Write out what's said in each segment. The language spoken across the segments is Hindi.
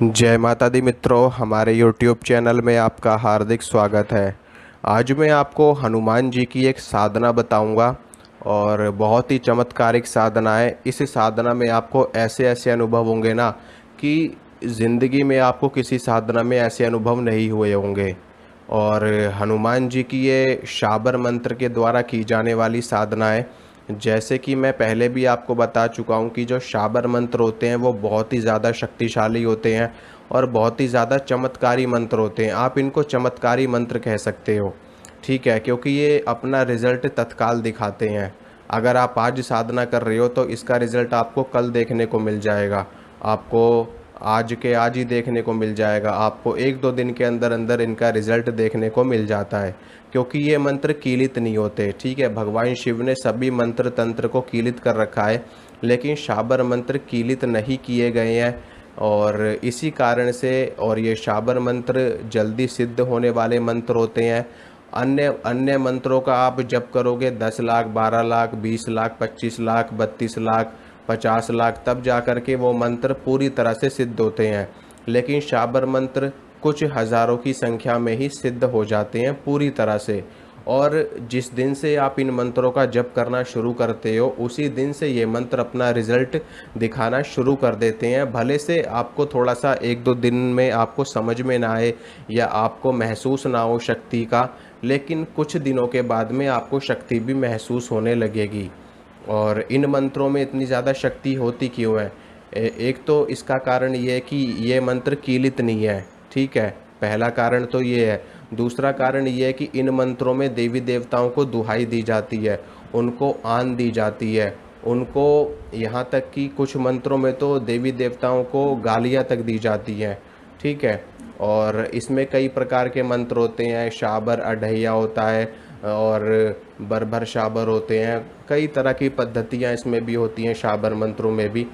जय माता दी मित्रों, हमारे YouTube चैनल में आपका हार्दिक स्वागत है। आज मैं आपको हनुमान जी की एक साधना बताऊंगा और बहुत ही चमत्कारिक साधना है। इस साधना में आपको ऐसे ऐसे अनुभव होंगे ना कि ज़िंदगी में आपको किसी साधना में ऐसे अनुभव नहीं हुए होंगे। और हनुमान जी की ये शाबर मंत्र के द्वारा की जाने वाली साधना है। जैसे कि मैं पहले भी आपको बता चुका हूँ कि जो शाबर मंत्र होते हैं वो बहुत ही ज़्यादा शक्तिशाली होते हैं और बहुत ही ज़्यादा चमत्कारी मंत्र होते हैं। आप इनको चमत्कारी मंत्र कह सकते हो, ठीक है, क्योंकि ये अपना रिज़ल्ट तत्काल दिखाते हैं। अगर आप आज साधना कर रहे हो तो इसका रिज़ल्ट आपको कल देखने को मिल जाएगा, आपको आज के आज ही देखने को मिल जाएगा, आपको एक दो दिन के अंदर अंदर इनका रिज़ल्ट देखने को मिल जाता है, क्योंकि ये मंत्र कीलित नहीं होते। ठीक है, भगवान शिव ने सभी मंत्र तंत्र को कीलित कर रखा है, लेकिन शाबर मंत्र कीलित नहीं किए गए हैं। और इसी कारण से, और ये शाबर मंत्र जल्दी सिद्ध होने वाले मंत्र होते हैं। अन्य अन्य मंत्रों का आप जप करोगे 10 लाख, 12 लाख, 20 लाख, 25 लाख, 32 लाख, 50 लाख, तब जा कर के वो मंत्र पूरी तरह से सिद्ध होते हैं। लेकिन शाबर मंत्र कुछ हज़ारों की संख्या में ही सिद्ध हो जाते हैं पूरी तरह से। और जिस दिन से आप इन मंत्रों का जप करना शुरू करते हो उसी दिन से ये मंत्र अपना रिजल्ट दिखाना शुरू कर देते हैं। भले से आपको थोड़ा सा एक दो दिन में आपको समझ में ना आए या आपको महसूस ना हो शक्ति का, लेकिन कुछ दिनों के बाद में आपको शक्ति भी महसूस होने लगेगी। और इन मंत्रों में इतनी ज़्यादा शक्ति होती क्यों है? एक तो इसका कारण ये है कि ये मंत्र कीलित नहीं है, ठीक है, पहला कारण तो ये है। दूसरा कारण ये है कि इन मंत्रों में देवी देवताओं को दुहाई दी जाती है, उनको आन दी जाती है, उनको, यहाँ तक कि कुछ मंत्रों में तो देवी देवताओं को गालियाँ तक दी जाती हैं, ठीक है। और इसमें कई प्रकार के मंत्र होते हैं, शाबर अढ़ैया होता है और बरभर शाबर होते हैं, कई तरह की पद्धतियाँ इसमें भी होती हैं शाबर मंत्रों में भी,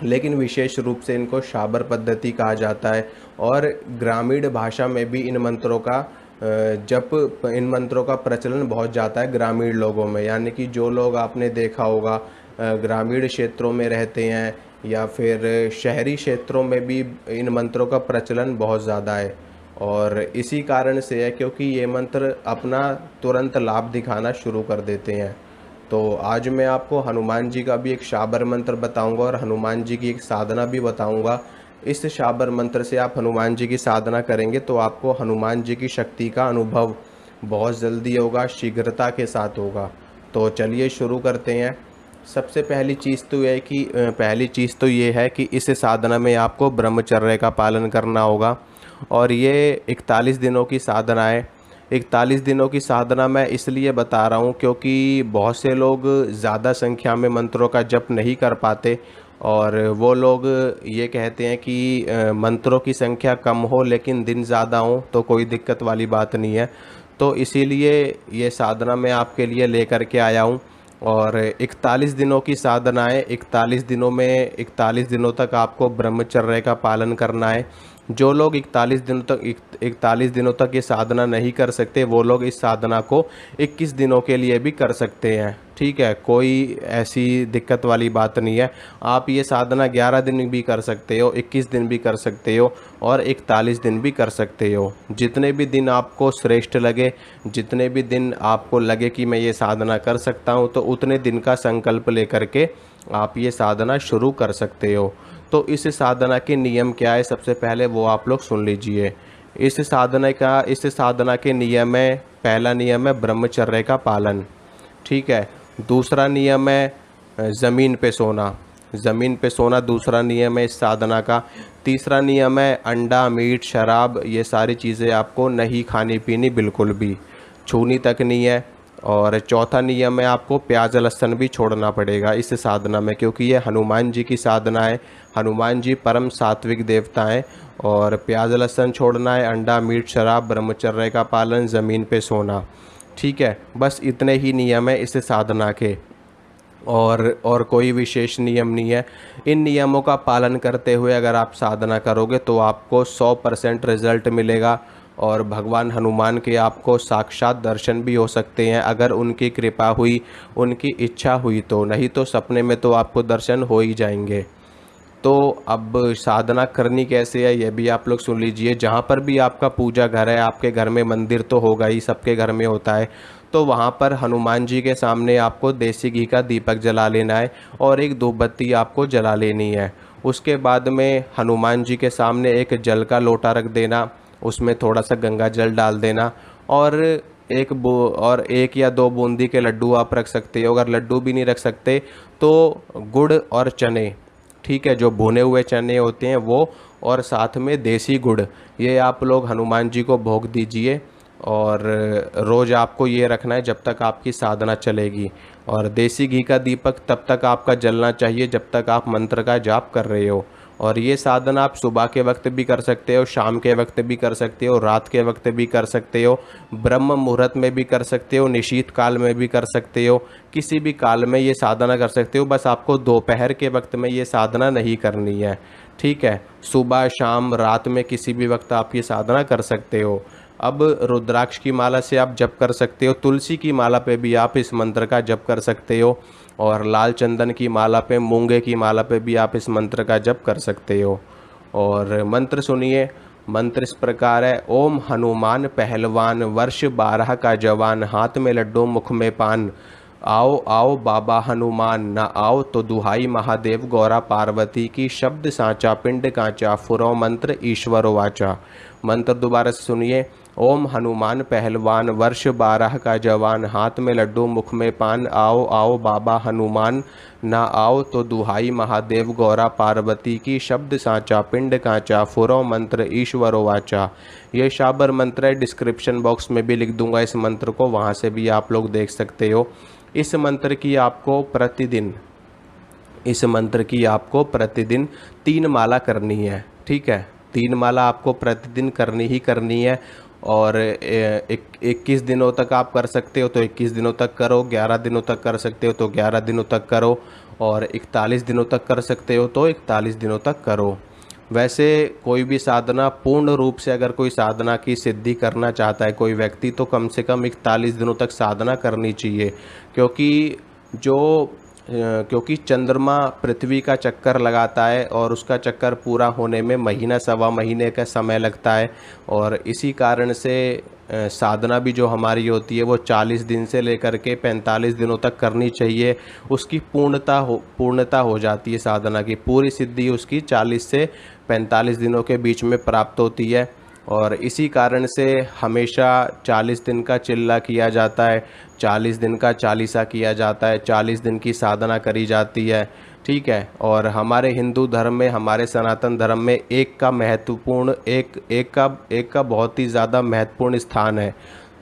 लेकिन विशेष रूप से इनको शाबर पद्धति कहा जाता है। और ग्रामीण भाषा में भी इन मंत्रों का इन मंत्रों का प्रचलन बहुत ज़्यादा है ग्रामीण लोगों में, यानी कि जो लोग आपने देखा होगा ग्रामीण क्षेत्रों में रहते हैं या फिर शहरी क्षेत्रों में भी इन मंत्रों का प्रचलन बहुत ज़्यादा है। और इसी कारण से है क्योंकि ये मंत्र अपना तुरंत लाभ दिखाना शुरू कर देते हैं। तो आज मैं आपको हनुमान जी का भी एक शाबर मंत्र बताऊंगा और हनुमान जी की एक साधना भी बताऊंगा। इस शाबर मंत्र से आप हनुमान जी की साधना करेंगे तो आपको हनुमान जी की शक्ति का अनुभव बहुत जल्दी होगा, शीघ्रता के साथ होगा। तो चलिए शुरू करते हैं। सबसे पहली चीज़ तो ये है कि इस साधना में आपको ब्रह्मचर्य का पालन करना होगा। और ये 41 दिनों की साधना है। 41 दिनों की साधना मैं इसलिए बता रहा हूँ क्योंकि बहुत से लोग ज़्यादा संख्या में मंत्रों का जप नहीं कर पाते और वो लोग ये कहते हैं कि मंत्रों की संख्या कम हो लेकिन दिन ज़्यादा हो तो कोई दिक्कत वाली बात नहीं है। तो इसीलिए ये साधना मैं आपके लिए लेकर के आया हूँ। और 41 दिनों की साधना है। 41 दिनों तक आपको ब्रह्मचर्य का पालन करना है। जो लोग 41 दिनों तक ये साधना नहीं कर सकते वो लोग इस साधना को 21 दिनों के लिए भी कर सकते हैं, ठीक है, कोई ऐसी दिक्कत वाली बात नहीं है। आप ये साधना 11 दिन भी कर सकते हो, 21 दिन भी कर सकते हो और 41 दिन भी कर सकते हो। जितने भी दिन आपको श्रेष्ठ लगे, जितने भी दिन आपको लगे कि मैं ये साधना कर सकता हूँ, तो उतने दिन का संकल्प लेकर के आप ये साधना शुरू कर सकते हो। तो इस साधना के नियम क्या है, सबसे पहले वो आप लोग सुन लीजिए। इस साधना के नियम है, पहला नियम है ब्रह्मचर्य का पालन, ठीक है। दूसरा नियम है ज़मीन पे सोना, ज़मीन पे सोना दूसरा नियम है इस साधना का। तीसरा नियम है अंडा, मीट, शराब, ये सारी चीज़ें आपको नहीं खानी पीनी, बिल्कुल भी छूनी तक नहीं है। और चौथा नियम है आपको प्याज लहसुन भी छोड़ना पड़ेगा इस साधना में, क्योंकि ये हनुमान जी की साधना है। हनुमान जी परम सात्विक देवता हैं। और प्याज लहसुन छोड़ना है, अंडा, मीट, शराब, ब्रह्मचर्य का पालन, ज़मीन पे सोना, ठीक है। बस इतने ही नियम है इस साधना के, और कोई विशेष नियम नहीं है। इन नियमों का पालन करते हुए अगर आप साधना करोगे तो आपको 100% रिज़ल्ट मिलेगा और भगवान हनुमान के आपको साक्षात दर्शन भी हो सकते हैं अगर उनकी कृपा हुई, उनकी इच्छा हुई तो, नहीं तो सपने में तो आपको दर्शन हो ही जाएंगे। तो अब साधना करनी कैसे है ये भी आप लोग सुन लीजिए। जहाँ पर भी आपका पूजा घर है, आपके घर में मंदिर तो होगा ही, सबके घर में होता है, तो वहाँ पर हनुमान जी के सामने आपको देसी घी का दीपक जला लेना है और एक धूप बत्ती आपको जला लेनी है। उसके बाद में हनुमान जी के सामने एक जल का लोटा रख देना, उसमें थोड़ा सा गंगा जल डाल देना और एक या दो बूंदी के लड्डू आप रख सकते हो। अगर लड्डू भी नहीं रख सकते तो गुड़ और चने, ठीक है, जो भुने हुए चने होते हैं वो, और साथ में देसी गुड़, ये आप लोग हनुमान जी को भोग दीजिए। और रोज़ आपको ये रखना है जब तक आपकी साधना चलेगी। और देसी घी का दीपक तब तक आपका जलना चाहिए जब तक आप मंत्र का जाप कर रहे हो। और ये साधना आप सुबह के वक्त भी कर सकते हो, शाम के वक्त भी कर सकते हो, रात के वक्त भी कर सकते हो, ब्रह्म मुहूर्त में भी कर सकते हो, निशीत काल में भी कर सकते हो, किसी भी काल में ये साधना कर सकते हो। बस आपको दोपहर के वक्त में ये साधना नहीं करनी है, ठीक है। सुबह शाम रात में किसी भी वक्त आप ये साधना कर सकते हो। अब रुद्राक्ष की माला से आप जप कर सकते हो, तुलसी की माला पे भी आप इस मंत्र का जप कर सकते हो, और लाल चंदन की माला पे, मूंगे की माला पे भी आप इस मंत्र का जप कर सकते हो। और मंत्र सुनिए, मंत्र इस प्रकार है। ओम हनुमान पहलवान, वर्ष 12 का जवान, हाथ में लड्डू मुख में पान, आओ आओ बाबा हनुमान, न आओ तो दुहाई महादेव गौरा पार्वती की, शब्द साचा पिंड कांचा, फुरो मंत्र ईश्वर वाचा। मंत्र दोबारा से सुनिए। ओम हनुमान पहलवान, वर्ष 12 का जवान, हाथ में लड्डू मुख में पान, आओ आओ बाबा हनुमान, ना आओ तो दुहाई महादेव गौरा पार्वती की, शब्द साचा पिंड कांचा, फुरो मंत्र ईश्वर वाचा। ये शाबर मंत्र है, डिस्क्रिप्शन बॉक्स में भी लिख दूंगा इस मंत्र को, वहाँ से भी आप लोग देख सकते हो। इस मंत्र की आपको प्रतिदिन 3 माला करनी है, ठीक है। 3 माला आपको प्रतिदिन करनी ही करनी है। और 21 दिनों तक आप कर सकते हो तो 21 दिनों तक करो, 11 दिनों तक कर सकते हो तो 11 दिनों तक करो, और 41 दिनों तक कर सकते हो तो 41 दिनों तक करो। वैसे कोई भी साधना पूर्ण रूप से, अगर कोई साधना की सिद्धि करना चाहता है कोई व्यक्ति, तो कम से कम 41 दिनों तक साधना करनी चाहिए। क्योंकि चंद्रमा पृथ्वी का चक्कर लगाता है और उसका चक्कर पूरा होने में महीना सवा महीने का समय लगता है। और इसी कारण से साधना भी जो हमारी होती है वो 40 दिन से लेकर के 45 दिनों तक करनी चाहिए। उसकी पूर्णता हो जाती है, साधना की पूरी सिद्धि उसकी 40 से 45 दिनों के बीच में प्राप्त होती है। और इसी कारण से हमेशा 40 दिन का चिल्ला किया जाता है, 40 दिन का चालीसा किया जाता है, 40 दिन की साधना करी जाती है, ठीक है। और हमारे हिंदू धर्म में, हमारे सनातन धर्म में एक का बहुत ही ज़्यादा महत्वपूर्ण स्थान है।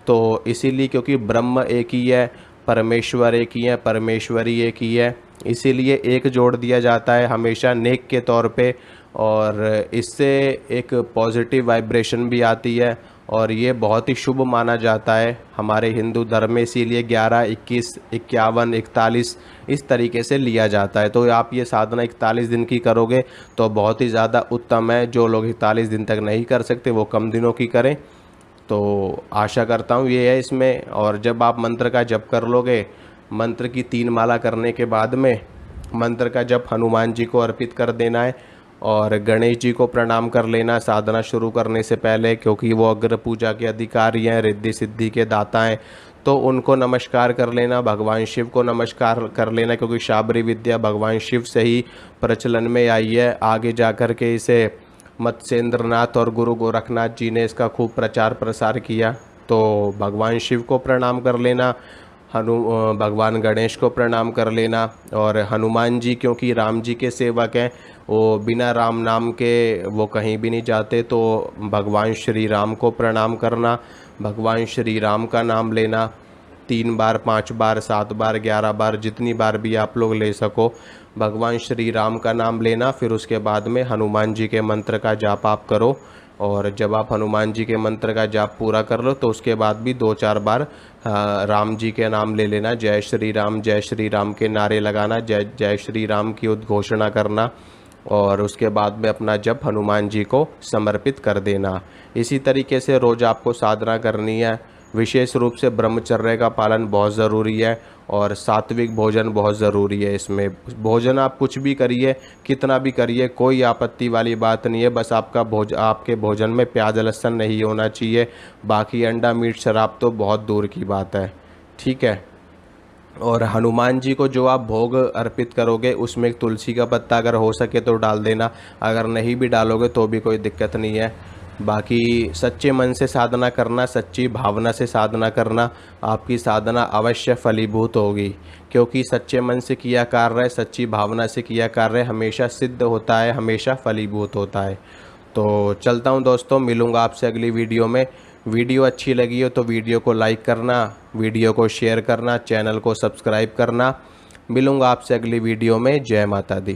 तो इसीलिए, क्योंकि ब्रह्म एक ही है, परमेश्वर एक ही है, परमेश्वरी एक ही है, इसीलिए एक जोड़ दिया जाता है हमेशा नेक के तौर पे। और इससे एक पॉजिटिव वाइब्रेशन भी आती है और ये बहुत ही शुभ माना जाता है हमारे हिंदू धर्म में। इसीलिए 11, 21, 51, 41 इस तरीके से लिया जाता है। तो आप ये साधना 41 दिन की करोगे तो बहुत ही ज़्यादा उत्तम है। जो लोग 41 दिन तक नहीं कर सकते वो कम दिनों की करें। तो आशा करता हूँ ये है इसमें। और जब आप मंत्र का जप कर लोगे, मंत्र की 3 माला करने के बाद में मंत्र का जप हनुमान जी को अर्पित कर देना है और गणेश जी को प्रणाम कर लेना साधना शुरू करने से पहले, क्योंकि वो अग्र पूजा के अधिकारी हैं, रिद्धि सिद्धि के दाता हैं। तो उनको नमस्कार कर लेना, भगवान शिव को नमस्कार कर लेना, क्योंकि शाबरी विद्या भगवान शिव से ही प्रचलन में आई है। आगे जाकर के इसे मत्स्येंद्रनाथ और गुरु गोरखनाथ जी ने इसका खूब प्रचार प्रसार किया। तो भगवान शिव को प्रणाम कर लेना, भगवान गणेश को प्रणाम कर लेना। और हनुमान जी क्योंकि राम जी के सेवक हैं, वो बिना राम नाम के वो कहीं भी नहीं जाते, तो भगवान श्री राम को प्रणाम करना, भगवान श्री राम का नाम लेना 3 बार, 5 बार, 7 बार, 11 बार, जितनी बार भी आप लोग ले सको भगवान श्री राम का नाम लेना। फिर उसके बाद में हनुमान जी के मंत्र का जाप आप करो। और जब आप हनुमान जी के मंत्र का जाप पूरा कर लो तो उसके बाद भी 2-4 बार राम जी के नाम ले लेना, जय श्री राम के नारे लगाना, जय जय श्री राम की उद्घोषणा करना। और उसके बाद में अपना जप हनुमान जी को समर्पित कर देना। इसी तरीके से रोज़ आपको साधना करनी है। विशेष रूप से ब्रह्मचर्य का पालन बहुत ज़रूरी है और सात्विक भोजन बहुत ज़रूरी है। इसमें भोजन आप कुछ भी करिए, कितना भी करिए, कोई आपत्ति वाली बात नहीं है। बस आपके भोजन में प्याज लहसुन नहीं होना चाहिए। बाकी अंडा मीट शराब तो बहुत दूर की बात है। ठीक है। और हनुमान जी को जो आप भोग अर्पित करोगे उसमें एक तुलसी का पत्ता अगर हो सके तो डाल देना, अगर नहीं भी डालोगे तो भी कोई दिक्कत नहीं है। बाकी सच्चे मन से साधना करना, सच्ची भावना से साधना करना, आपकी साधना अवश्य फलीभूत होगी। क्योंकि सच्चे मन से किया कार्य, सच्ची भावना से किया कार्य हमेशा सिद्ध होता है, हमेशा फलीभूत होता है। तो चलता हूँ दोस्तों, मिलूँगा आपसे अगली वीडियो में। वीडियो अच्छी लगी हो तो वीडियो को लाइक करना, वीडियो को शेयर करना, चैनल को सब्सक्राइब करना। मिलूँगा आपसे अगली वीडियो में। जय माता दी।